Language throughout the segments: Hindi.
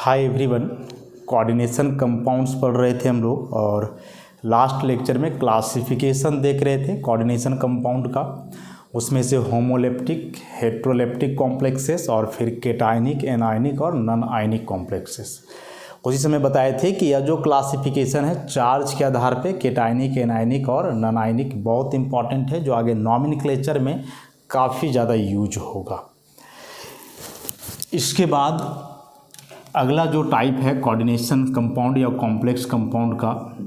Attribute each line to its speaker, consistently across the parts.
Speaker 1: हाय एवरीवन, कोऑर्डिनेशन कंपाउंड्स पढ़ रहे थे हम लोग और लास्ट लेक्चर में क्लासिफिकेशन देख रहे थे कोऑर्डिनेशन कंपाउंड का। उसमें से होमोलेप्टिक, हेट्रोलेप्टिक कॉम्प्लेक्सेस और फिर केटायनिक, एनायनिक और नॉन आयनिक कॉम्प्लेक्सेस। उसी समय बताए थे कि यह जो क्लासिफिकेशन है चार्ज के आधार पे केटायनिक, एनायनिक और नॉन आयनिक बहुत इंपॉर्टेंट है, जो आगे नॉमेनक्लेचर में काफ़ी ज़्यादा यूज होगा। इसके बाद अगला जो टाइप है कोऑर्डिनेशन कंपाउंड या कॉम्प्लेक्स कंपाउंड का,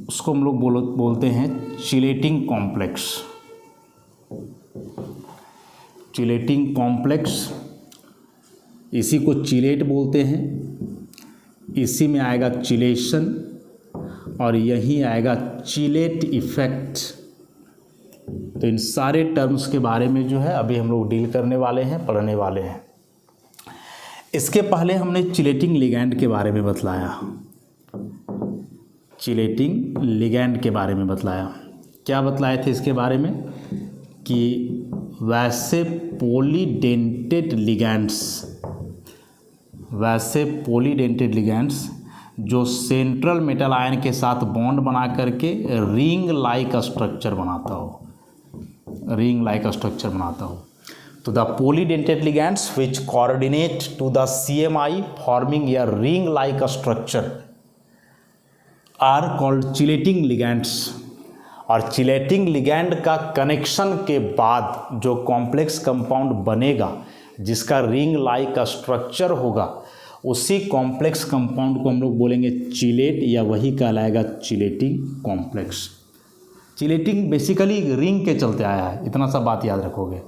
Speaker 1: उसको हम लोग बोलते हैं चिलेटिंग कॉम्प्लेक्स। चिलेटिंग कॉम्प्लेक्स, इसी को चिलेट बोलते हैं। इसी में आएगा चिलेशन और यही आएगा चिलेट इफेक्ट। तो इन सारे टर्म्स के बारे में जो है अभी हम लोग डील करने वाले हैं, पढ़ने वाले हैं। इसके पहले हमने चिलेटिंग लिगैंड के बारे में बतलाया। चिलेटिंग लिगैंड के बारे में बतलाया। क्या बतलाए थे इसके बारे में कि वैसे पॉलीडेंटेड लिगैंड्स जो सेंट्रल मेटल आयन के साथ बॉन्ड बना करके रिंग लाइक स्ट्रक्चर बनाता हो, तो the polydentate ligands which coordinate to the CMI forming a ring like structure are called chelating ligands। और चिलेटिंग लिगैंड का कनेक्शन के बाद जो कॉम्प्लेक्स कंपाउंड बनेगा जिसका रिंग लाइक स्ट्रक्चर होगा, उसी कॉम्प्लेक्स कंपाउंड को हम लोग बोलेंगे चिलेट, या वही कहलाएगा chelating complex. Chelating basically ring के चलते आया है, इतना सा बात याद रखोगे।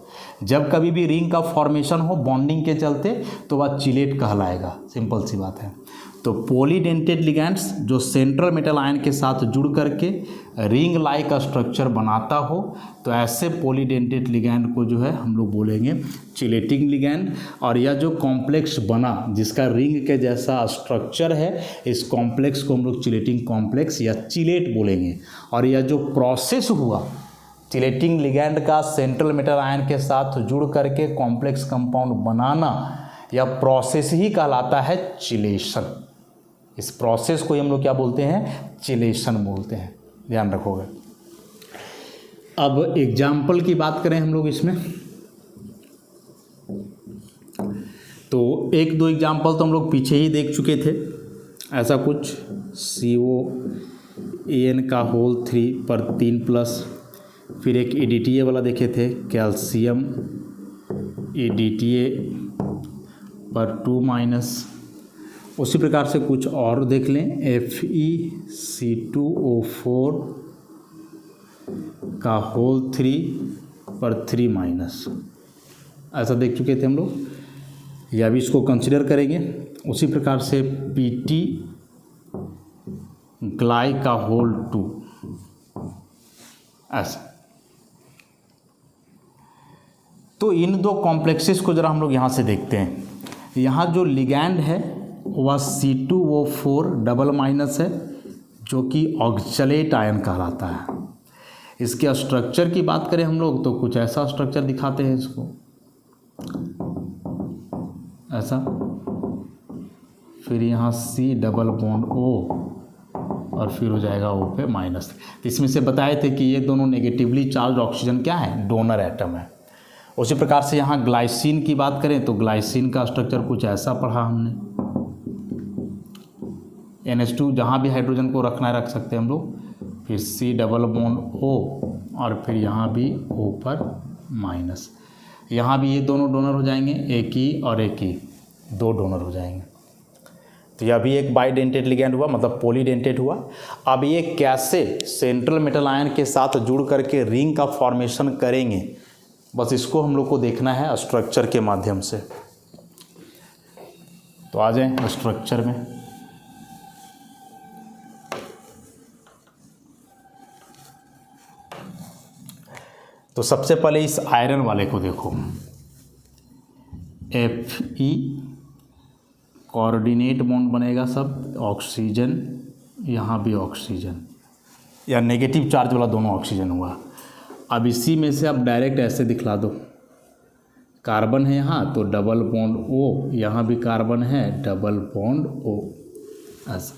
Speaker 1: जब कभी भी रिंग का फॉर्मेशन हो बॉन्डिंग के चलते तो वह चिलेट कहलाएगा, सिंपल सी बात है। तो पॉलीडेंटेड लिगैंड्स जो सेंट्रल मेटल आयन के साथ जुड़ करके रिंग लाइक स्ट्रक्चर बनाता हो, तो ऐसे पॉलीडेंटेड लिगैंड को जो है हम लोग बोलेंगे चिलेटिंग लिगैंड। और यह जो कॉम्प्लेक्स बना जिसका रिंग के जैसा स्ट्रक्चर है, इस कॉम्प्लेक्स को हम लोग चिलेटिंग कॉम्प्लेक्स या चिलेट बोलेंगे। और यह जो प्रोसेस हुआ चिलेटिंग लिगैंड का सेंट्रल मेटल आयन के साथ जुड़ करके कॉम्प्लेक्स कंपाउंड बनाना, यह प्रोसेस ही कहलाता है चिलेशन। इस प्रोसेस को हम लोग क्या बोलते हैं? चिलेशन बोलते हैं, ध्यान रखोगे। अब एग्जाम्पल की बात करें हम लोग इसमें, तो एक दो एग्जाम्पल तो हम लोग पीछे ही देख चुके थे। ऐसा कुछ COAN का होल 3 पर 3+, फिर एक EDTA वाला देखे थे, कैल्शियम EDTA पर 2-। उसी प्रकार से कुछ और देख लें, FeC2O4 का होल 3 पर 3-। ऐसा देख चुके थे हम लोग, या भी इसको कंसिडर करेंगे। उसी प्रकार से PT ग्लाई का होल 2, ऐसा। तो इन दो कॉम्प्लेक्सेस को जरा हम लोग यहाँ से देखते हैं। यहाँ जो लिगैंड है वह C2O4 डबल- है, जो कि ऑक्सलेट आयन कहलाता है। इसके स्ट्रक्चर की बात करें हम लोग तो कुछ ऐसा स्ट्रक्चर दिखाते हैं इसको, ऐसा। फिर यहाँ C डबल बॉन्ड O और फिर हो जाएगा O पे -। तो इसमें से बताए थे कि ये दोनों नेगेटिवली चार्ज ऑक्सीजन क्या है? डोनर एटम है। उसी प्रकार से यहाँ ग्लाइसिन की बात करें तो ग्लाइसिन का स्ट्रक्चर कुछ ऐसा पढ़ा हमने। NH2 जहाँ भी हाइड्रोजन को रखना है रख सकते हैं हम लोग। फिर C डबल बॉन्ड O और फिर यहाँ भी O पर -। यहाँ भी ये दोनों डोनर हो जाएंगे, एक ही और एक ही, दो डोनर हो जाएंगे। तो यह भी एक बाइडेंटेड लिगैंड हुआ, मतलब पॉलीडेंटेड हुआ। अब ये कैसे सेंट्रल मेटल आयन के साथ जुड़ करके रिंग का फॉर्मेशन करेंगे, बस इसको हम लोग को देखना है स्ट्रक्चर के माध्यम से। तो आ जाएं स्ट्रक्चर में। तो सबसे पहले इस आयरन वाले को देखो, Fe कोऑर्डिनेट बॉन्ड बनेगा सब, ऑक्सीजन, यहाँ भी ऑक्सीजन, या नेगेटिव चार्ज वाला दोनों ऑक्सीजन हुआ। अब इसी में से आप डायरेक्ट ऐसे दिखला दो, कार्बन है यहाँ तो डबल बॉन्ड O, यहाँ भी कार्बन है डबल बॉन्ड O। ऐसा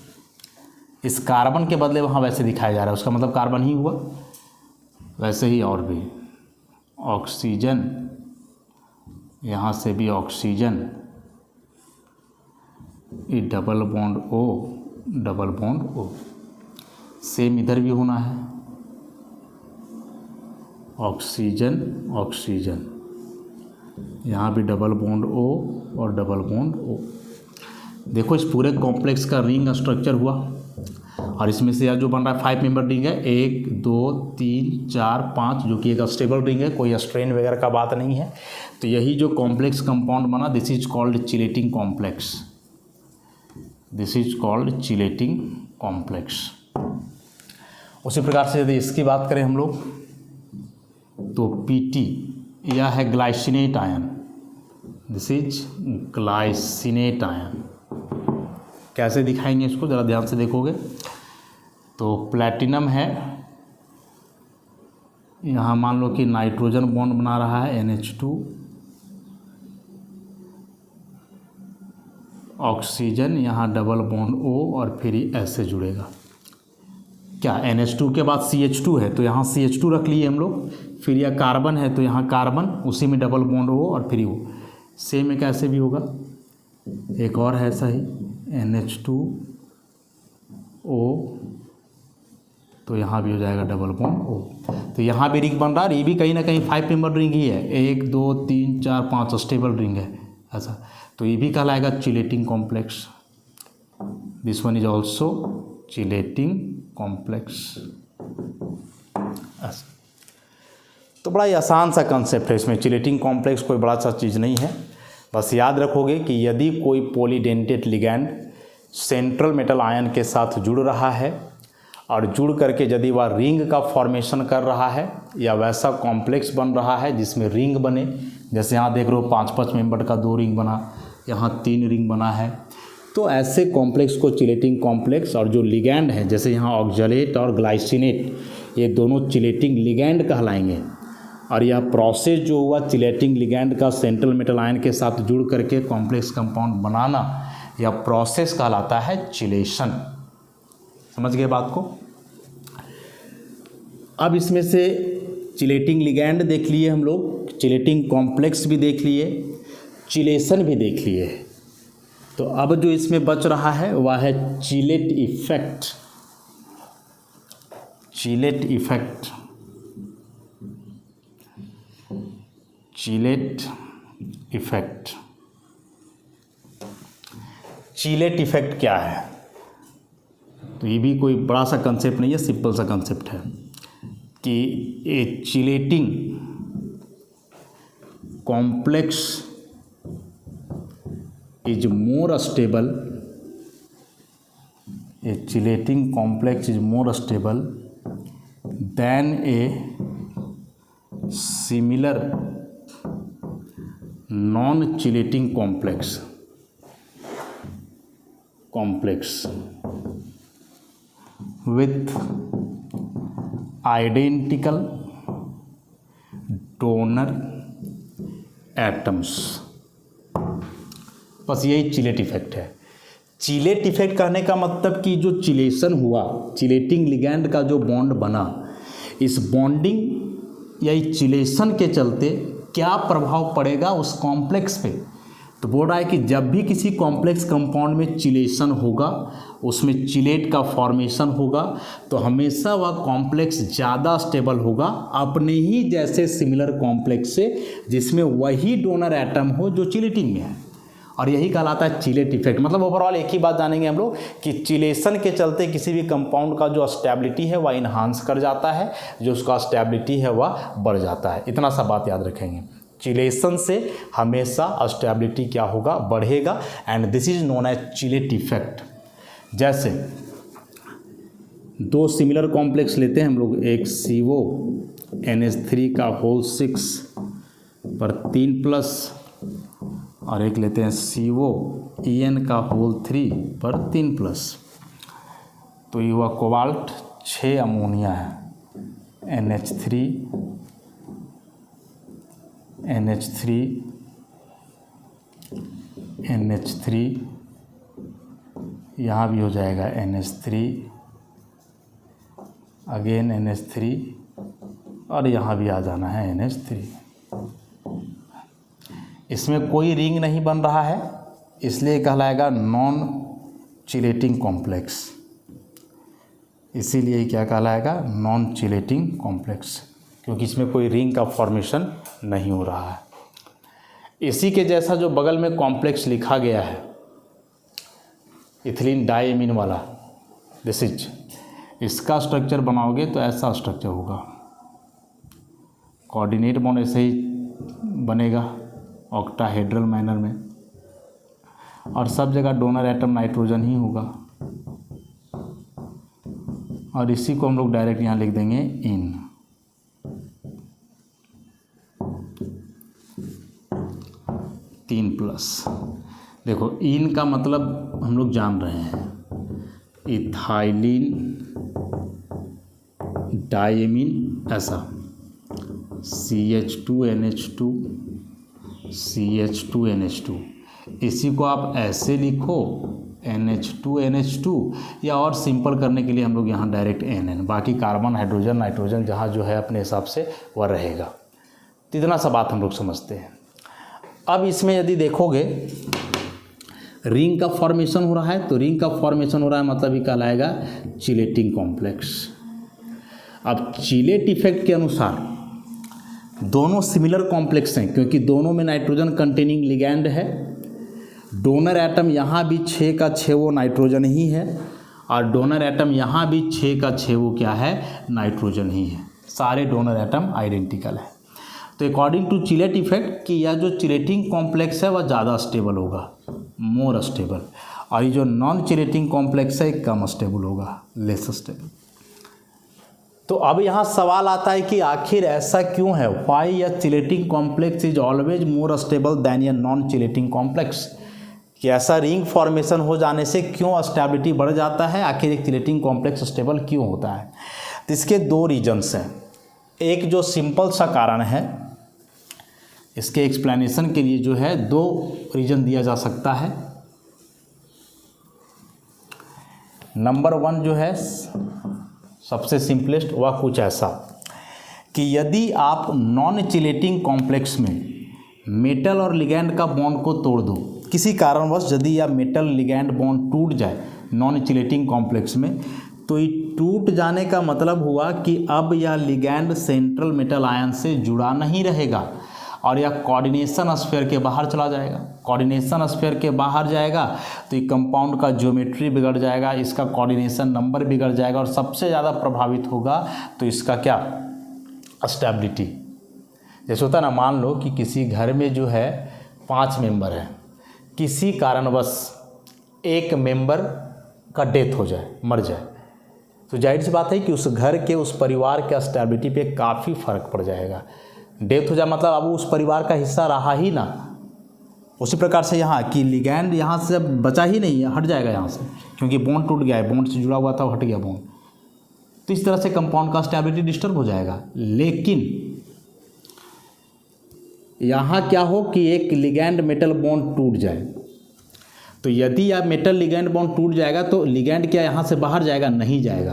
Speaker 1: इस कार्बन के बदले वहाँ वैसे दिखाया जा रहा है, उसका मतलब कार्बन ही हुआ। वैसे ही और भी ऑक्सीजन, यहाँ से भी ऑक्सीजन, ये double bond O, double bond O। Same इधर भी होना है, ऑक्सीजन ऑक्सीजन, यहाँ भी डबल बॉन्ड O और डबल बॉन्ड O। देखो इस पूरे कॉम्प्लेक्स का रिंग स्ट्रक्चर हुआ, और इसमें से जो बन रहा है 5 मेंबर रिंग है, 1 2 3 4 5, जो कि एक स्टेबल रिंग है, कोई स्ट्रेन वगैरह का बात नहीं है। तो यही जो कॉम्प्लेक्स कंपाउंड बना, this is called chelating complex, this is called chelating complex. उसी प्रकार से यदि इसकी बात करें हम लोग तो PT, यह है glycinate ion, this is glycinate ion. कैसे दिखाएंगे इसको, ज़रा ध्यान से देखोगे तो प्लैटिनम है, यहाँ मान लो कि नाइट्रोजन बॉन्ड बना रहा है NH2, ऑक्सीजन, यहाँ डबल बॉन्ड O और फिर ऐसे जुड़ेगा। क्या NH2 के बाद CH2 है तो यहाँ CH2 रख लिए हम लोग, फिर यह कार्बन है तो यहाँ कार्बन, उसी में डबल बॉन्ड O और फिर O। सेम में कैसे भी होगा, एक और है ऐसा ही NH2O, तो यहाँ भी हो जाएगा डबल बॉन्ड O। तो यहाँ भी रिंग बन रहा है, ये भी कहीं ना कहीं 5 मेंबर रिंग ही है, 1 2 3 4 5 स्टेबल रिंग है ऐसा। तो ये भी कहलाएगा chelating complex, this one is also chelating complex. ऐसा तो बड़ा ही आसान सा कंसेप्ट है, इसमें चिलेटिंग कॉम्प्लेक्स कोई बड़ा सा चीज़ नहीं है। बस याद रखोगे कि यदि कोई polydentate ligand central metal ion के साथ जुड़ रहा है और जुड़ करके यदि वह रिंग का फॉर्मेशन कर रहा है या वैसा कॉम्प्लेक्स बन रहा है जिसमें रिंग बने, जैसे यहाँ देख रहे हो 5-5 मेंबर का 2 रिंग बना, यहाँ 3 रिंग बना है, तो ऐसे कॉम्प्लेक्स को चिलेटिंग कॉम्प्लेक्स। और जो लिगैंड है जैसे यहाँ ऑक्जेलेट और ग्लाइसिनेट, ये दोनों चिलेटिंग लिगैंड कहलाएंगे। और यह प्रोसेस जो हुआ चिलेटिंग लिगैंड का सेंट्रल मेटल आयन के साथ जुड़ करके कॉम्प्लेक्स कंपाउंड बनाना, यह प्रोसेस कहलाता है चिलेशन। समझ गए बात को। अब इसमें से चिलेटिंग लिगैंड देख लिए हम लोग, चिलेटिंग कॉम्प्लेक्स भी देख लिए, चिलेशन भी देख लिए। तो अब जो इसमें बच रहा है वह है chelate effect. Chelate effect, chelate effect. Chelate effect क्या है, तो ये भी कोई बड़ा सा कंसेप्ट नहीं है, सिंपल सा कंसेप्ट है कि a chelating complex is more stable, a chelating complex is more stable than a similar non chelating complex with identical donor atoms। बस यही चिलेट इफेक्ट है। चिलेट इफेक्ट कहने का मतलब कि जो चिलेशन हुआ, चिलेटिंग लिगैंड का जो बॉन्ड बना, इस बॉन्डिंग या चिलेशन के चलते क्या प्रभाव पड़ेगा उस कॉम्प्लेक्स पे। तो बोल रहा है कि जब भी किसी कॉम्प्लेक्स कंपाउंड में चिलेशन होगा, उसमें चिलेट का फॉर्मेशन होगा, तो हमेशा वह कॉम्प्लेक्स ज़्यादा स्टेबल होगा अपने ही जैसे सिमिलर कॉम्प्लेक्स से जिसमें वही डोनर एटम हो जो चिलेटिंग में है। और यही कहलाता है चिलेट इफेक्ट। मतलब ओवरऑल एक ही बात जानेंगे हम लोग कि चिलेशन के चलते किसी भी कंपाउंड का जो स्टेबिलिटी है वह इन्हांस कर जाता है, जो उसका स्टेबिलिटी है वह बढ़ जाता है। इतना सा बात याद रखेंगे, चिलेशन से हमेशा स्टेबिलिटी क्या होगा, बढ़ेगा। And this is known as chelate effect. जैसे 2 सिमिलर कॉम्प्लेक्स लेते हैं हम लोग, एक CO NH3 का होल 6 पर 3+ और एक लेते हैं CO EN का होल 3 पर 3+। तो ये हुआ कोबाल्ट 6 अमोनिया है, NH3 NH3, यहाँ भी हो जाएगा NH3, अगेन NH3 और यहाँ भी आ जाना है NH3। इसमें कोई रिंग नहीं बन रहा है, इसलिए कहलाएगा नॉन चिलेटिंग कॉम्प्लेक्स। इसीलिए क्या कहलाएगा? नॉन चिलेटिंग कॉम्प्लेक्स, क्योंकि इसमें कोई रिंग का फॉर्मेशन नहीं हो रहा है। इसी के जैसा जो बगल में कॉम्प्लेक्स लिखा गया है इथिलीन डाइएमीन वाला, दिस इज, इसका स्ट्रक्चर बनाओगे तो ऐसा स्ट्रक्चर होगा। कोऑर्डिनेट बॉन्ड ऐसे ही बनेगा ऑक्टाहेड्रल मैनर में, और सब जगह डोनर एटम नाइट्रोजन ही होगा। और इसी को हम लोग डायरेक्ट यहाँ लिख देंगे इन। तीन प्लस, देखो इन का मतलब हम लोग जान रहे हैं, इथाइलिन डाइएमीन ऐसा, CH2NH2 CH2NH2, इसी को आप ऐसे लिखो NH2NH2, या और सिंपल करने के लिए हम लोग यहाँ डायरेक्ट NN, बाकी कार्बन हाइड्रोजन नाइट्रोजन जहाँ जो है अपने हिसाब से वह रहेगा। तो इतना सा बात हम लोग समझते हैं। अब इसमें यदि देखोगे रिंग का फॉर्मेशन हो रहा है, तो रिंग का फॉर्मेशन हो रहा है मतलब ये कहलाएगा चिलेटिंग कॉम्प्लेक्स। अब चिलेट इफेक्ट के अनुसार दोनों सिमिलर कॉम्प्लेक्स हैं, क्योंकि दोनों में नाइट्रोजन कंटेनिंग लिगैंड है। डोनर एटम यहाँ भी 6 का 6 वो नाइट्रोजन ही है, और डोनर एटम यहाँ भी 6 का 6 वो क्या है? नाइट्रोजन ही है। सारे डोनर एटम आइडेंटिकल है। तो अकॉर्डिंग टू चिलेट इफेक्ट कि यह जो चिलेटिंग कॉम्प्लेक्स है वह ज़्यादा स्टेबल होगा, मोर स्टेबल, और ये जो नॉन चिलेटिंग कॉम्प्लेक्स है कम स्टेबल होगा, लेस स्टेबल। तो अब यहाँ सवाल आता है कि आखिर ऐसा क्यों है? वाई या chelating complex is always more stable then या नॉन चिलेटिंग कॉम्प्लेक्स, कि ऐसा रिंग फॉर्मेशन हो जाने से क्यों स्टेबिलिटी बढ़ जाता है? आखिर एक चिलेटिंग कॉम्प्लेक्स स्टेबल क्यों होता है? तो इसके दो रीजन्स हैं। एक जो सिंपल सा कारण है, इसके एक्सप्लेनेशन के लिए जो है 2 रीजन दिया जा सकता है। नंबर 1 जो है सबसे सिंपलेस्ट, वह कुछ ऐसा कि यदि आप नॉन चिलेटिंग कॉम्प्लेक्स में मेटल और लिगैंड का बॉन्ड को तोड़ दो, किसी कारणवश यदि यह मेटल लिगैंड बॉन्ड टूट जाए नॉन चिलेटिंग कॉम्प्लेक्स में, तो ये टूट जाने का मतलब हुआ कि अब यह लिगैंड सेंट्रल मेटल आयन से जुड़ा नहीं रहेगा और यह कोऑर्डिनेशन स्फीयर के बाहर चला जाएगा। कोऑर्डिनेशन स्फीयर के बाहर जाएगा तो ये कंपाउंड का ज्योमेट्री बिगड़ जाएगा, इसका कोऑर्डिनेशन नंबर बिगड़ जाएगा, और सबसे ज़्यादा प्रभावित होगा तो इसका क्या? स्टेबिलिटी। जैसे होता है ना, मान लो कि किसी घर में जो है 5 मेंबर हैं, किसी कारणवश एक मेंबर का डेथ हो जाए, मर जाए, तो जाहिर सी बात है कि उस घर के, उस परिवार के स्टेबिलिटी पे काफ़ी फर्क पड़ जाएगा। डेथ हो जाए मतलब अब उस परिवार का हिस्सा रहा ही ना। उसी प्रकार से यहाँ कि लिगैंड यहाँ से बचा ही नहीं है, हट जाएगा यहाँ से, क्योंकि बॉन्ड टूट गया है, बॉन्ड से जुड़ा हुआ था, हट गया बॉन्ड। तो इस तरह से कंपाउंड का स्टेबिलिटी डिस्टर्ब हो जाएगा। लेकिन यहाँ क्या हो कि एक लिगैंड मेटल बॉन्ड टूट जाए, तो यदि यह मेटल लिगैंड बॉन्ड टूट जाएगा तो लिगैंड क्या यहाँ से बाहर जाएगा? नहीं जाएगा,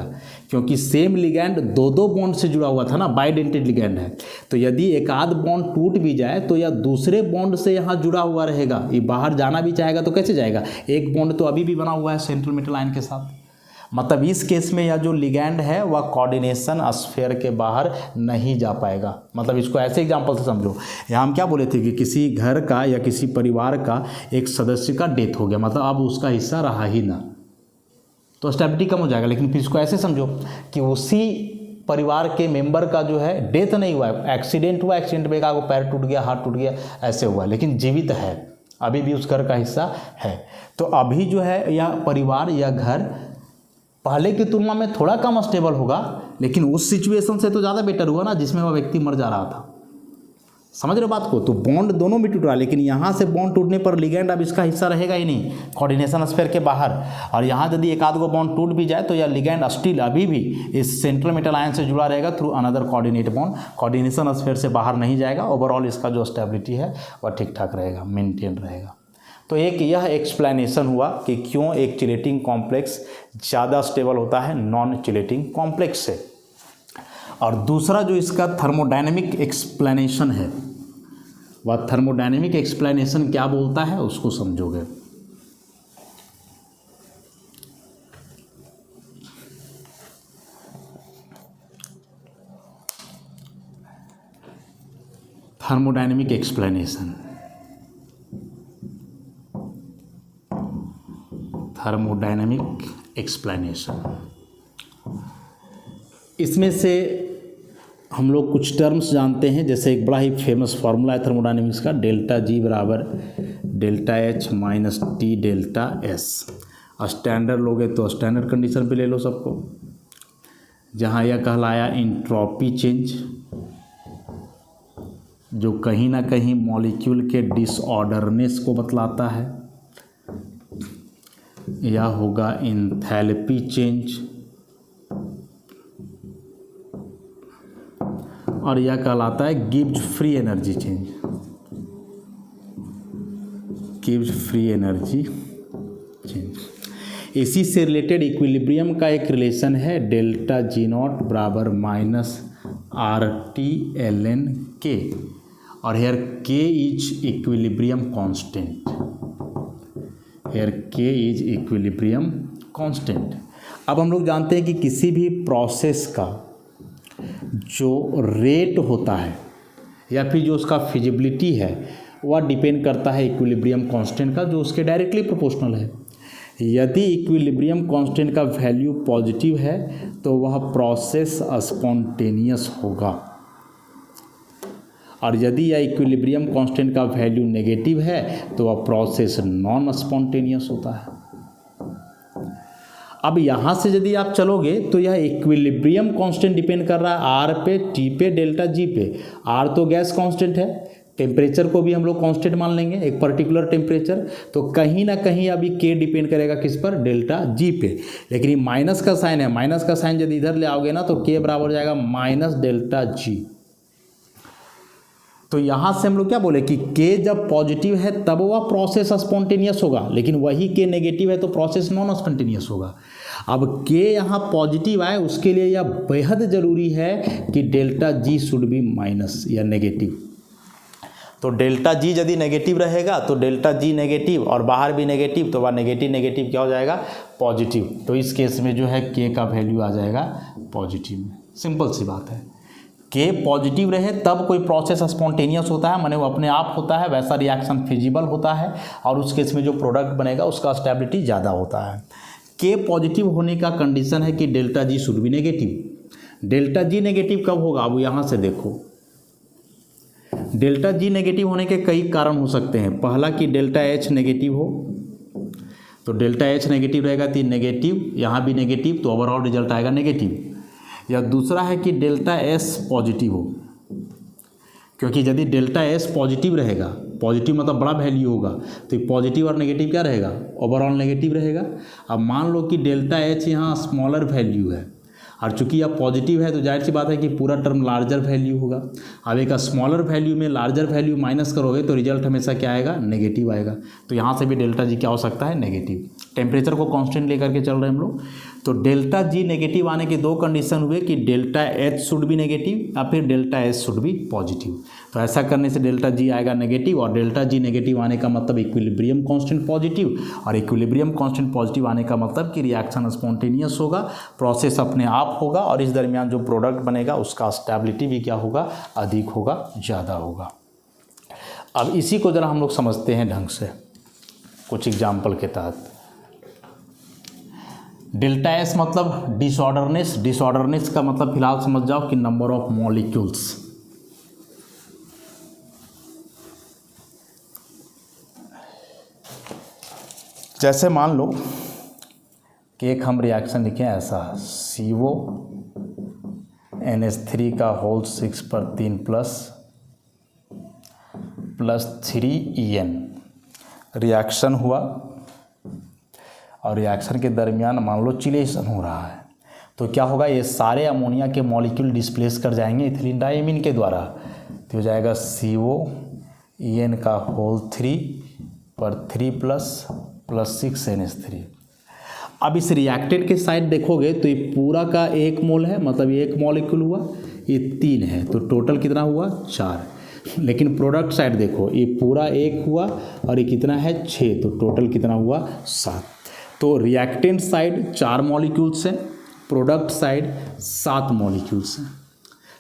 Speaker 1: क्योंकि सेम लिगैंड 2 बॉन्ड से जुड़ा हुआ था ना, बाइडेंटेड लिगैंड है। तो यदि एक आध बॉन्ड टूट भी जाए तो यह दूसरे बॉन्ड से यहाँ जुड़ा हुआ रहेगा। ये बाहर जाना भी चाहेगा तो कैसे जाएगा? एक बॉन्ड तो अभी भी बना हुआ है सेंट्रल मेटल आयन के साथ। मतलब इस केस में यह जो लिगैंड है वह कोऑर्डिनेशन स्फीयर के बाहर नहीं जा पाएगा। मतलब इसको ऐसे एग्जांपल से समझो, यहाँ हम क्या बोले थे कि किसी घर का या किसी परिवार का एक सदस्य का डेथ हो गया, मतलब अब उसका हिस्सा रहा ही ना, तो स्टेबिलिटी कम हो जाएगा। लेकिन फिर इसको ऐसे समझो कि उसी परिवार के मेंबर का जो है डेथ नहीं हुआ है, एक्सीडेंट हुआ, एक्सीडेंट में एक पैर टूट गया, हाथ टूट गया, ऐसे हुआ, लेकिन जीवित है, अभी भी उस घर का हिस्सा है। तो अभी जो है यह परिवार या घर पहले की तुलना में थोड़ा कम स्टेबल होगा, लेकिन उस सिचुएशन से तो ज़्यादा बेटर हुआ ना जिसमें वह व्यक्ति मर जा रहा था। समझ रहे हो बात को? तो बॉन्ड दोनों में टूट रहा है, लेकिन यहाँ से बॉन्ड टूटने पर लिगैंड अब इसका हिस्सा रहेगा ही नहीं, कोऑर्डिनेशन स्फीयर के बाहर। और यहाँ यदि एक आध गो बॉन्ड टूट भी जाए तो यह लिगैंड स्टिल अभी भी इस सेंट्रल मेटल आयन से जुड़ा रहेगा through another coordinate bond, coordination sphere से बाहर नहीं जाएगा। ओवरऑल इसका जो स्टेबिलिटी है वह ठीक ठाक रहेगा, मेंटेन रहेगा। तो एक यह एक्सप्लेनेशन हुआ कि क्यों एक चिलेटिंग कॉम्प्लेक्स ज़्यादा स्टेबल होता है नॉन चिलेटिंग कॉम्प्लेक्स से। और दूसरा जो इसका थर्मोडायनेमिक एक्सप्लेनेशन है, वह थर्मोडायनेमिक एक्सप्लेनेशन क्या बोलता है उसको समझोगे। थर्मोडायनेमिक एक्सप्लेनेशन, थर्मोडायनेमिक एक्सप्लेनेशन, इसमें से हम लोग कुछ टर्म्स जानते हैं। जैसे एक बड़ा ही फेमस फार्मूला है थर्मोडायनेमिक्स का, डेल्टा जी बराबर delta H minus T delta S. Standard लोगे तो स्टैंडर्ड कंडीशन पे ले लो सबको, जहाँ यह कहलाया इंट्रॉपी चेंज, जो कहीं ना कहीं मॉलिक्यूल के डिसऑर्डरनेस को बतलाता है, या होगा इंथैल्पी चेंज, और यह कहलाता है Gibbs free energy change, Gibbs free energy change. इसी से रिलेटेड इक्विलिब्रियम का एक रिलेशन है डेल्टा जी नॉट बराबर minus R T L N K, और here K is equilibrium constant, here K is equilibrium constant. अब हम लोग जानते हैं कि किसी भी प्रोसेस का जो रेट होता है या फिर जो उसका फिजिबिलिटी है वह डिपेंड करता है इक्विलिब्रियम कांस्टेंट का, जो उसके डायरेक्टली प्रोपोर्शनल है। यदि इक्विलिब्रियम कांस्टेंट का वैल्यू पॉजिटिव है तो वह प्रोसेस स्पॉन्टेनियस होगा, और यदि यह इक्विलिब्रियम कांस्टेंट का वैल्यू नेगेटिव है तो वह प्रोसेस नॉन स्पॉन्टेनियस होता है। अब यहाँ से यदि आप चलोगे तो यह इक्विलिब्रियम कांस्टेंट डिपेंड कर रहा है आर पे, टी पे, डेल्टा जी पे। आर तो गैस कांस्टेंट है, टेम्परेचर को भी हम लोग कांस्टेंट मान लेंगे, एक पर्टिकुलर टेम्परेचर, तो कहीं ना कहीं अभी के डिपेंड करेगा किस पर, डेल्टा जी पे। लेकिन ये माइनस का साइन है, माइनस का साइन यदि इधर ले आओगे ना तो के बराबर हो जाएगा माइनस डेल्टा जी। तो यहाँ से हम लोग क्या बोले कि के जब पॉजिटिव है तब वह प्रोसेस स्पॉन्टेनियस होगा, लेकिन वही के नेगेटिव है तो प्रोसेस नॉन स्पॉन्टेनियस होगा। अब के यहाँ पॉजिटिव आए उसके लिए यह बेहद ज़रूरी है कि delta G should be minus या नेगेटिव। तो डेल्टा जी यदि नेगेटिव रहेगा तो डेल्टा जी नेगेटिव और बाहर भी नेगेटिव, तो वह नेगेटिव नेगेटिव क्या हो जाएगा, पॉजिटिव। तो इस केस में जो है के का वैल्यू आ जाएगा पॉजिटिव में। सिंपल सी बात है, के पॉजिटिव रहे तब कोई प्रोसेस स्पॉन्टेनियस होता है, माने वो अपने आप होता है, वैसा रिएक्शन फिजिबल होता है, और उस केस में जो प्रोडक्ट बनेगा उसका स्टेबिलिटी ज़्यादा होता है। के पॉजिटिव होने का कंडीशन है कि delta G should be negative. Delta G negative कब होगा, अब यहाँ से देखो, डेल्टा जी नेगेटिव होने के कई कारण हो सकते हैं। पहला कि डेल्टा एच नेगेटिव हो, तो डेल्टा एच नेगेटिव रहेगा तो नेगेटिव, यहाँ भी नेगेटिव, तो ओवरऑल रिजल्ट आएगा नेगेटिव। या दूसरा है कि डेल्टा एस पॉजिटिव हो, क्योंकि यदि डेल्टा एस पॉजिटिव रहेगा, पॉजिटिव मतलब बड़ा वैल्यू होगा, तो पॉजिटिव और नेगेटिव क्या रहेगा, ओवरऑल नेगेटिव रहेगा। अब मान लो कि डेल्टा एच यहाँ स्मॉलर वैल्यू है, और चूंकि यह पॉजिटिव है तो जाहिर सी बात है कि पूरा टर्म लार्जर वैल्यू होगा। अब एक स्मॉलर वैल्यू में लार्जर वैल्यू माइनस करोगे तो रिजल्ट हमेशा क्या आएगा, नेगेटिव आएगा। तो यहाँ से भी डेल्टा जी क्या हो सकता है, नेगेटिव। टेम्परेचर को कांस्टेंट लेकर के चल रहे हैं हम लोग, तो डेल्टा जी नेगेटिव आने के दो कंडीशन हुए कि delta H should be negative या फिर delta S should be positive. तो ऐसा करने से डेल्टा जी आएगा नेगेटिव, और डेल्टा जी नेगेटिव आने का मतलब इक्विलिब्रियम कांस्टेंट पॉजिटिव, और इक्विलिब्रियम कांस्टेंट पॉजिटिव आने का मतलब कि रिएक्शन स्पॉन्टेनियस होगा, प्रोसेस अपने आप होगा, और इस दरमियान जो प्रोडक्ट बनेगा उसका स्टेबिलिटी भी क्या होगा, अधिक होगा, ज़्यादा होगा। अब इसी को ज़रा हम लोग समझते हैं ढंग से कुछ एग्जाम्पल के तहत। डेल्टा एस मतलब डिसऑर्डरनेस, डिसऑर्डरनेस का मतलब फिलहाल समझ जाओ कि नंबर ऑफ मॉलिक्यूल्स। जैसे मान लो कि एक हम रिएक्शन लिखें ऐसा, CO NH3 का होल 6 पर 3 प्लस 3En रिएक्शन हुआ, और रिएक्शन के दरमियान मान लो चिलेशन हो रहा है, तो क्या होगा, ये सारे अमोनिया के मॉलिक्यूल डिस्प्लेस कर जाएंगे इथिलीन डाइमीन के द्वारा। तो हो जाएगा CO En का होल 3 पर 3++6NH3। अब इस रिएक्टेंट के साइड देखोगे तो ये पूरा का 1 मोल है, मतलब ये 1 मॉलिक्यूल हुआ, ये 3 है, तो टोटल कितना हुआ 4। लेकिन प्रोडक्ट साइड देखो, ये पूरा 1 हुआ और ये कितना है 6, तो टोटल कितना हुआ 7। तो रिएक्टेंट साइड 4 मॉलिक्यूल्स हैं, प्रोडक्ट साइड 7 मॉलिक्यूल्स हैं।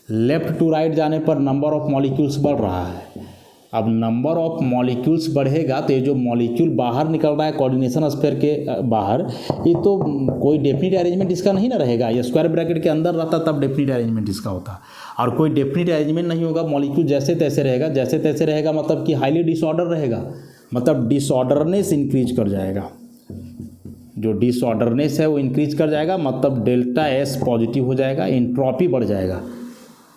Speaker 1: लेफ्ट टू राइट जाने पर नंबर ऑफ मॉलिक्यूल्स बढ़ रहा है। अब नंबर ऑफ मॉलिक्यूल्स बढ़ेगा तो ये जो मॉलिक्यूल बाहर निकल रहा है कोऑर्डिनेशन स्फीयर के बाहर, ये तो कोई डेफिनिट अरेंजमेंट इसका नहीं ना रहेगा, ये स्क्वायर ब्रैकेट के अंदर रहता तब डेफिनिट अरेंजमेंट इसका होता, और कोई डेफिनिट अरेंजमेंट नहीं होगा, मॉलिक्यूल जैसे तैसे रहेगा। जैसे तैसे रहेगा मतलब कि हाईली डिसऑर्डर रहेगा, मतलब डिसऑर्डरनेस इंक्रीज कर जाएगा। जो डिसऑर्डरनेस है वो इंक्रीज कर जाएगा, मतलब डेल्टा एस पॉजिटिव हो जाएगा, इंट्रॉपी बढ़ जाएगा।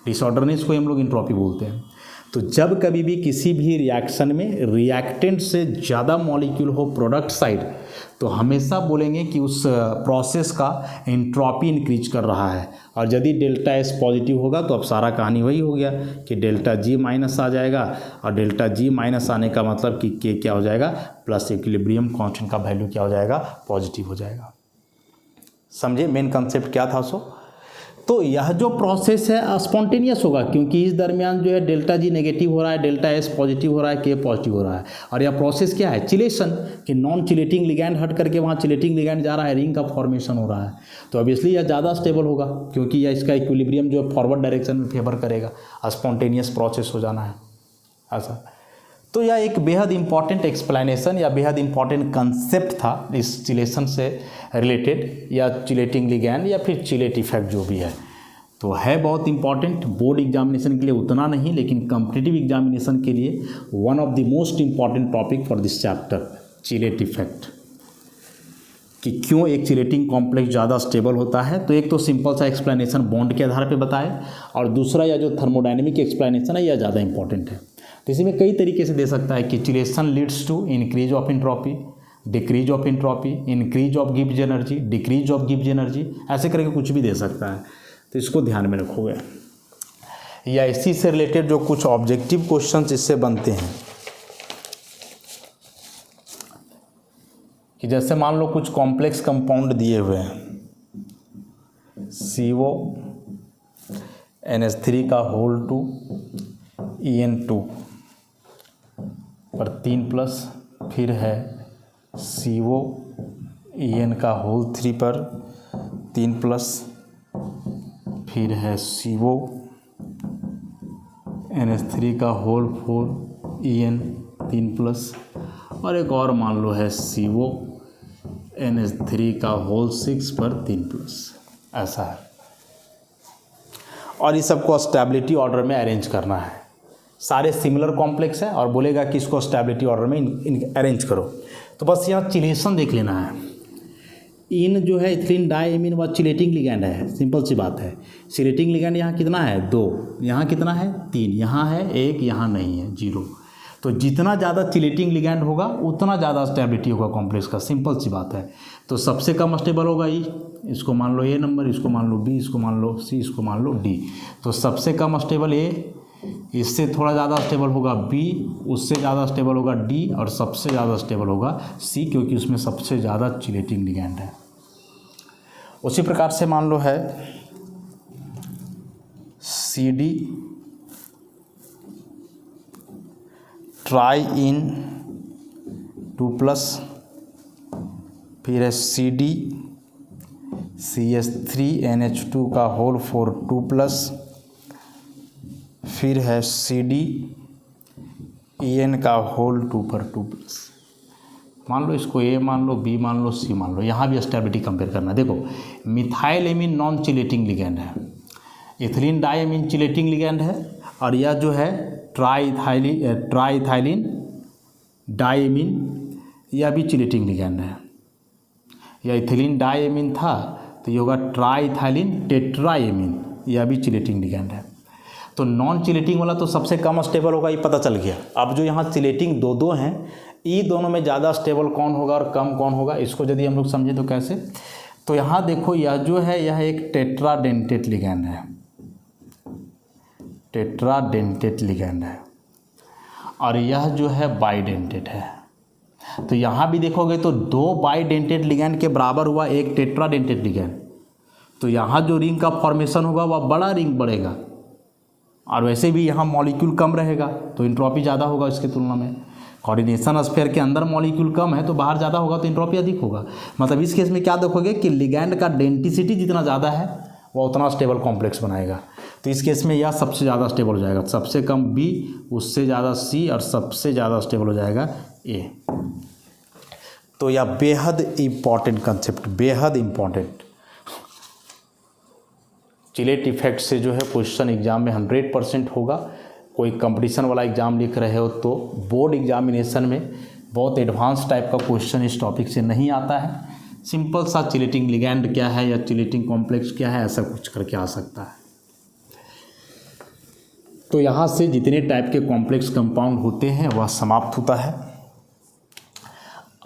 Speaker 1: डिसऑर्डरनेस को हम लोग इंट्रॉपी बोलते हैं। तो जब कभी भी किसी भी रिएक्शन में रिएक्टेंट से ज़्यादा मॉलिक्यूल हो प्रोडक्ट साइड, तो हमेशा बोलेंगे कि उस प्रोसेस का एंट्रोपी इंक्रीज कर रहा है। और यदि डेल्टा एस पॉजिटिव होगा तो अब सारा कहानी वही हो गया कि डेल्टा जी माइनस आ जाएगा, और डेल्टा जी माइनस आने का मतलब कि के क्या हो जाएगा, प्लस इक्विलिब्रियम कांस्टेंट का वैल्यू क्या हो जाएगा, पॉजिटिव हो जाएगा। समझे मेन कंसेप्ट क्या था सो? तो यह जो प्रोसेस है स्पॉन्टेनियस होगा, क्योंकि इस दरमियान जो है डेल्टा जी नेगेटिव हो रहा है, डेल्टा एस पॉजिटिव हो रहा है, के पॉजिटिव हो रहा है। और यह प्रोसेस क्या है, चिलेशन, कि नॉन चिलेटिंग लिगैंड हट करके वहाँ चिलेटिंग लिगैंड जा रहा है, रिंग का फॉर्मेशन हो रहा है। तो ऑब्वियसली यह ज़्यादा स्टेबल होगा, क्योंकि यह इसका इक्विलिब्रियम जो फॉरवर्ड डायरेक्शन में फेवर करेगा, स्पॉन्टेनियस प्रोसेस हो जाना है ऐसा। तो यह एक बेहद इंपॉर्टेंट एक्सप्लेनेशन या बेहद इंपॉर्टेंट कंसेप्ट था इस चिलेशन से रिलेटेड, या चिलेटिंग लिगैंड या फिर चिलेट इफेक्ट जो भी है, तो है बहुत इंपॉर्टेंट। बोर्ड एग्जामिनेशन के लिए उतना नहीं, लेकिन कॉम्पिटिटिव एग्जामिनेशन के लिए one of the most important topic for this chapter, chelate effect, कि क्यों एक चिलेटिंग कॉम्प्लेक्स ज़्यादा स्टेबल होता है। तो एक तो सिंपल सा एक्सप्लेनेशन बॉन्ड के आधार पर बताए, और दूसरा या जो थर्मोडायनेमिक एक्सप्लेनेशन है यह ज़्यादा इंपॉर्टेंट है। तो इसी में कई तरीके से दे सकता है कि chelation leads to increase of entropy, decrease of entropy, increase of Gibbs energy, decrease of Gibbs energy, ऐसे करके कुछ भी दे सकता है। तो इसको ध्यान में रखोगे। या इसी से रिलेटेड जो कुछ ऑब्जेक्टिव क्वेश्चंस इससे बनते हैं, कि जैसे मान लो कुछ कॉम्प्लेक्स कंपाउंड दिए हुए हैं, CONH3 का होल 2 EN2 पर 3+, फिर है COEN का होल 3 पर 3+, फिर है CONH3 का होल 4 EN 3+, और एक और मान लो है CONH3 का होल 6 पर 3+, ऐसा है। और इस सबको स्टेबिलिटी ऑर्डर में अरेंज करना है। सारे सिमिलर कॉम्प्लेक्स है और बोलेगा कि इसको स्टेबिलिटी ऑर्डर में अरेंज करो। तो बस यहाँ चिलेशन देख लेना है। इन जो है इथिलीन डाइमीन व चिलेटिंग लिगैंड है, सिंपल सी बात है। चिलेटिंग लिगैंड यहाँ कितना है 2, यहाँ कितना है 3, यहाँ है 1, यहाँ नहीं है 0। तो जितना ज़्यादा चिलेटिंग लिगैंड होगा उतना ज़्यादा स्टेबिलिटी होगा कॉम्प्लेक्स का, सिंपल सी बात है। तो सबसे कम स्टेबल होगा ई, इसको मान लो ए नंबर, इसको मान लो बी, इसको मान लो सी, इसको मान लो डी। तो सबसे कम स्टेबल ए, इससे थोड़ा ज़्यादा स्टेबल होगा बी, उससे ज़्यादा स्टेबल होगा डी, और सबसे ज़्यादा स्टेबल होगा सी, क्योंकि उसमें सबसे ज़्यादा चिलेटिंग लिगैंड है। उसी प्रकार से मान लो है CD ट्राई इन 2+, फिर है CD CH3NH2 का होल 4 2+, फिर है CD EN का होल 2 पर 2+। मान लो इसको ए मान लो, बी मान लो, सी मान लो। यहाँ भी स्टेबिलिटी कंपेयर करना। देखो methyl amine non chelating ligand है, इथिलीन डाइमीन चिलेटिंग लिगैंड है, और यह जो है ट्राइथाइलिन डाइमीन, यह भी चिलेटिंग लिगैंड है। यह इथिलीन डाइमीन था तो ये होगा ट्राइथाइलिन टेट्राएमीन, यह भी चिलेटिंग लिगैंड है। तो नॉन चिलेटिंग वाला तो सबसे कम स्टेबल होगा, ये पता चल गया। अब जो यहाँ चिलेटिंग दो हैं, ये दोनों में ज़्यादा स्टेबल कौन होगा और कम कौन होगा, इसको यदि हम लोग समझें तो कैसे। तो यहाँ देखो यह जो है यह एक टेट्राडेंटेट लिगैंड है, टेट्राडेंटेट लिगैंड है, और यह जो है बाइडेंटेट है। तो यहाँ भी देखोगे तो 2 बाइडेंटेड लिगैंड के बराबर हुआ 1 टेट्राडेंटेड लिगैंड, तो यहाँ जो रिंग का फॉर्मेशन होगा वह बड़ा रिंग बढ़ेगा, और वैसे भी यहाँ मॉलिक्यूल कम रहेगा तो एंट्रोपी ज़्यादा होगा इसके तुलना में। कोऑर्डिनेशन स्फीयर के अंदर मॉलिक्यूल कम है तो बाहर ज़्यादा होगा तो एंट्रोपी अधिक होगा। मतलब इस केस में क्या देखोगे कि लिगैंड का डेंसिटी जितना ज़्यादा है वह उतना स्टेबल कॉम्प्लेक्स बनाएगा। तो इस केस में यह सबसे ज़्यादा स्टेबल हो जाएगा, सबसे कम B, उससे ज़्यादा C और सबसे ज़्यादा स्टेबल हो जाएगा A। तो यह बेहद इम्पॉर्टेंट कंसेप्ट, बेहद इम्पॉर्टेंट। चिलेट इफेक्ट से जो है क्वेश्चन एग्जाम में 100% होगा। कोई कंपटीशन वाला एग्ज़ाम लिख रहे हो तो बोर्ड एग्जामिनेशन में बहुत एडवांस टाइप का क्वेश्चन इस टॉपिक से नहीं आता है। सिंपल सा चिलेटिंग लिगैंड क्या है या चिलेटिंग कॉम्प्लेक्स क्या है, ऐसा कुछ करके आ सकता है। तो यहाँ से जितने टाइप के कॉम्प्लेक्स कंपाउंड होते हैं वह समाप्त होता है।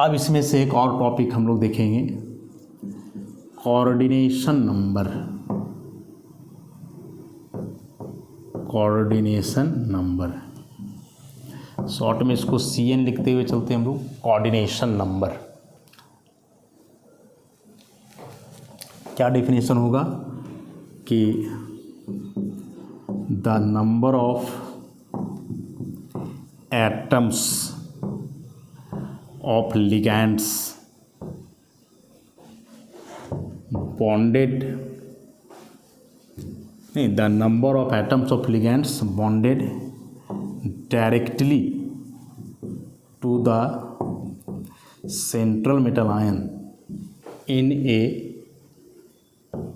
Speaker 1: अब इसमें से एक और टॉपिक हम लोग देखेंगे, coordination number. Coordination number, short में इसको CN लिखते हुए चलते हैं हम लोग। कोऑर्डिनेशन नंबर क्या डेफिनेशन होगा कि the number of atoms of ligands bonded, the number of atoms of ligands bonded directly to the central metal ion in a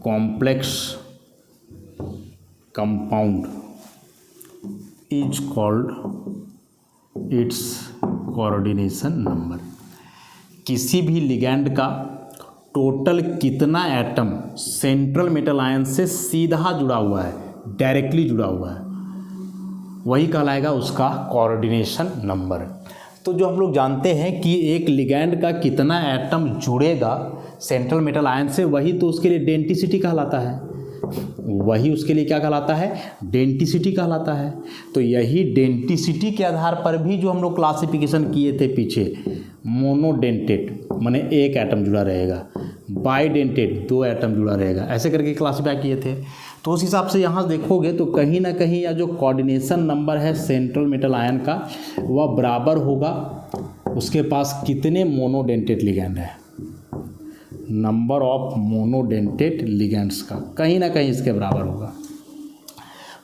Speaker 1: complex compound is called its coordination number। किसी भी लिगैंड का टोटल कितना एटम सेंट्रल मेटल आयन से सीधा जुड़ा हुआ है, डायरेक्टली जुड़ा हुआ है, वही कहलाएगा उसका कोऑर्डिनेशन नंबर। तो जो हम लोग जानते हैं कि एक लिगैंड का कितना एटम जुड़ेगा सेंट्रल मेटल आयन से, वही तो उसके लिए डेंसिटी कहलाता है, वही उसके लिए क्या कहलाता है, डेंसिटी कहलाता है। तो यही डेंसिटी के आधार पर भी जो हम लोग क्लासिफिकेशन किए थे पीछे, मोनोडेंटेड माने एक एटम जुड़ा रहेगा, बाइडेंटेड 2 एटम जुड़ा रहेगा, ऐसे करके क्लासीफाई किए थे। तो उस हिसाब से यहाँ देखोगे तो कहीं ना कहीं या जो कोऑर्डिनेशन नंबर है सेंट्रल मेटल आयन का वह बराबर होगा उसके पास कितने मोनोडेंटेड लिगैंड है, नंबर ऑफ मोनोडेंटेड लिगैंड्स का कहीं ना कहीं इसके बराबर होगा।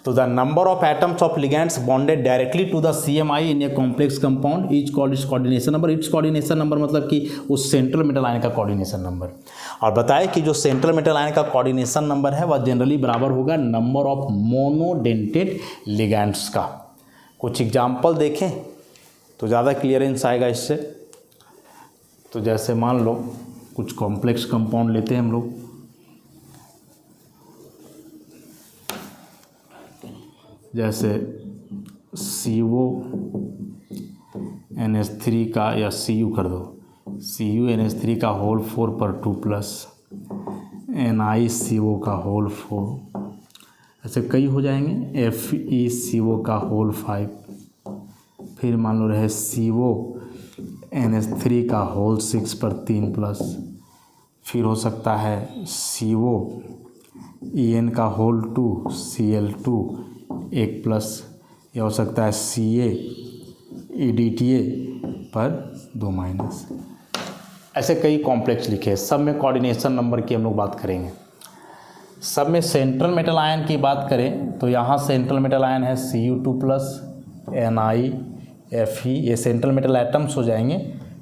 Speaker 1: तो the number of atoms of ligands bonded directly to the CMI in a complex compound is called its coordination number. Its coordination number मतलब कि उस सेंट्रल मेटल आयन का कोऑर्डिनेशन नंबर। और बताएं कि जो सेंट्रल मेटल आयन का कोऑर्डिनेशन नंबर है वह जनरली बराबर होगा नंबर ऑफ मोनोडेंटेड लिगैंड्स का। कुछ एग्जाम्पल देखें तो ज़्यादा क्लियरेंस आएगा इससे। तो जैसे मान लो कुछ कॉम्प्लेक्स कंपाउंड लेते हैं हम लोग, जैसे CuNH3 का या Cu कर दो, CuNH3 का होल 4 पर 2 प्लस NiCO का होल 4, ऐसे कई हो जाएंगे, FeCO का होल 5, फिर मान लो रहे CONH3 का होल 6 पर 3 प्लस, फिर हो सकता है COEN का होल 2 Cl2 1 प्लस, या हो सकता है CaEDTA पर 2 माइनस। ऐसे कई कॉम्प्लेक्स लिखे हैं, सब में कोऑर्डिनेशन नंबर की हम लोग बात करेंगे। सब में सेंट्रल मेटल आयन की बात करें तो यहाँ सेंट्रल मेटल आयन है Cu2 प्लस Ni Fe, ये सेंट्रल मेटल एटम्स हो जाएंगे,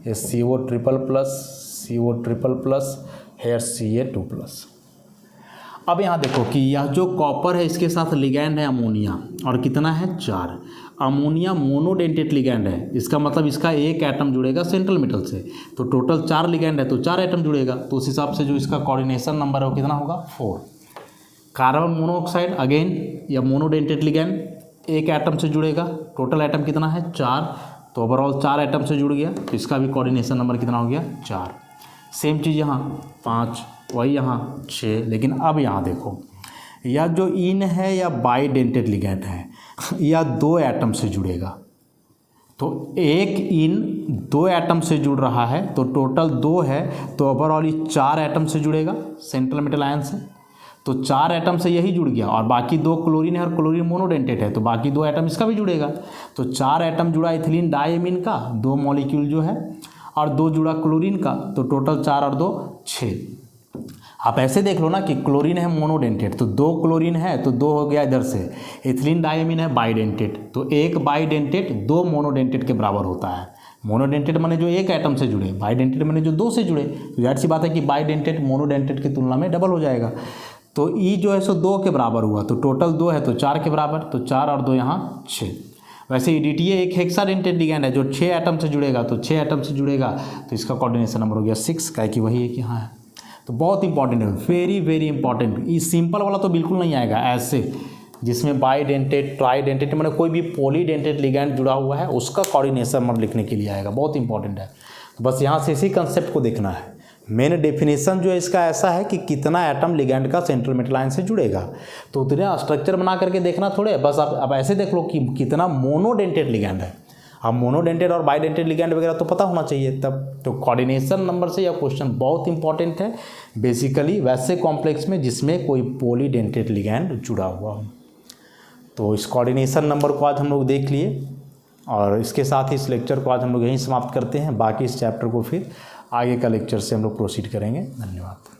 Speaker 1: ये CO triple plus CO triple plus here Ca2 plus. अब यहाँ देखो कि यह जो कॉपर है इसके साथ लिगैंड है अमोनिया, और कितना है 4। अमोनिया मोनोडेंटेड लिगैंड है, इसका मतलब इसका एक एटम जुड़ेगा सेंट्रल मेटल से, तो टोटल 4 लिगैंड है तो 4 एटम जुड़ेगा, तो उस हिसाब से जो इसका कोऑर्डिनेशन नंबर है वो कितना होगा 4। कार्बन मोनोऑक्साइड अगेन या मोनोडेंटेड लिगैंड एक एटम से जुड़ेगा, टोटल एटम कितना है 4, तो ओवरऑल 4 एटम से जुड़ गया, तो इसका भी कोऑर्डिनेशन नंबर कितना हो गया 4। सेम चीज़ यहाँ 5, वही यहाँ 6। लेकिन अब यहाँ देखो, या जो इन है या बाइडेंटेड लिगैंड है या 2 एटम से जुड़ेगा, तो एक इन 2 एटम से जुड़ रहा है तो टोटल 2 है, तो ओवरऑल ये 4 एटम से जुड़ेगा सेंट्रल मेटल आयन से। तो 4 एटम से यही जुड़ गया, और बाकी 2 क्लोरीन है और क्लोरीन मोनोडेंटेट है, तो बाकी 2 एटम इसका भी जुड़ेगा। तो 4 एटम जुड़ा इथिलीन डायमीन का, 2 मॉलिक्यूल जो है, और 2 जुड़ा क्लोरीन का, तो टोटल 4 और 2 6। आप ऐसे देख लो ना कि क्लोरीन है मोनोडेंटेट, तो 2 क्लोरीन है तो 2 हो गया इधर से। इथिलीन डायमीन है बाइडेंटेट, तो 1 बाइडेंटेट 2 मोनोडेंटेट के बराबर होता है। मोनोडेंटेट माने जो 1 एटम से जुड़े, बाइडेंटेट माने जो 2 से जुड़े। तो जाहिर सी बात है कि बाइडेंटेट मोनोडेंटेट की तुलना में डबल हो जाएगा। तो ई जो है सो 2 के बराबर हुआ, तो टोटल 2 है तो 4 के बराबर, तो 4 और 2 यहाँ 6। वैसे EDTA एक हेक्साडेंटेट लिगैंड है जो 6 एटम से जुड़ेगा, तो 6 एटम से जुड़ेगा तो इसका कोऑर्डिनेशन नंबर हो गया 6, क्या कि वही एक यहाँ है। तो बहुत इंपॉर्टेंट है, वेरी वेरी इंपॉर्टेंट। ये सिंपल वाला तो बिल्कुल नहीं आएगा ऐसे, जिसमें बाइडेंटेट ट्राइडेंटेट मतलब कोई भी पॉलीडेंटेट लिगैंड जुड़ा हुआ है उसका कोऑर्डिनेशन नंबर लिखने के लिए आएगा, बहुत इंपॉर्टेंट है। तो बस यहाँ से इसी कंसेप्ट को देखना है। मेन डेफिनेशन जो है इसका ऐसा है कि कितना एटम लिगैंड का सेंट्रल मेटल आयन से जुड़ेगा, तो उतना स्ट्रक्चर बना करके देखना थोड़े, बस आप ऐसे देख लो कि कितना मोनोडेंटेट लिगैंड है। अब मोनोडेंटेट और बाइडेंटेट लिगैंड वगैरह तो पता होना चाहिए तब। तो कोऑर्डिनेशन नंबर से यह क्वेश्चन बहुत इंपॉर्टेंट है बेसिकली वैसे कॉम्प्लेक्स में जिसमें कोई पॉलीडेंटेट लिगैंड जुड़ा हुआ हो। तो इस कोऑर्डिनेशन नंबर को आज हम लोग देख लिए, और इसके साथ ही इस लेक्चर को आज हम लोग यहीं समाप्त करते हैं। बाकी इस चैप्टर को फिर आगे का लेक्चर से हम लोग प्रोसीड करेंगे। धन्यवाद।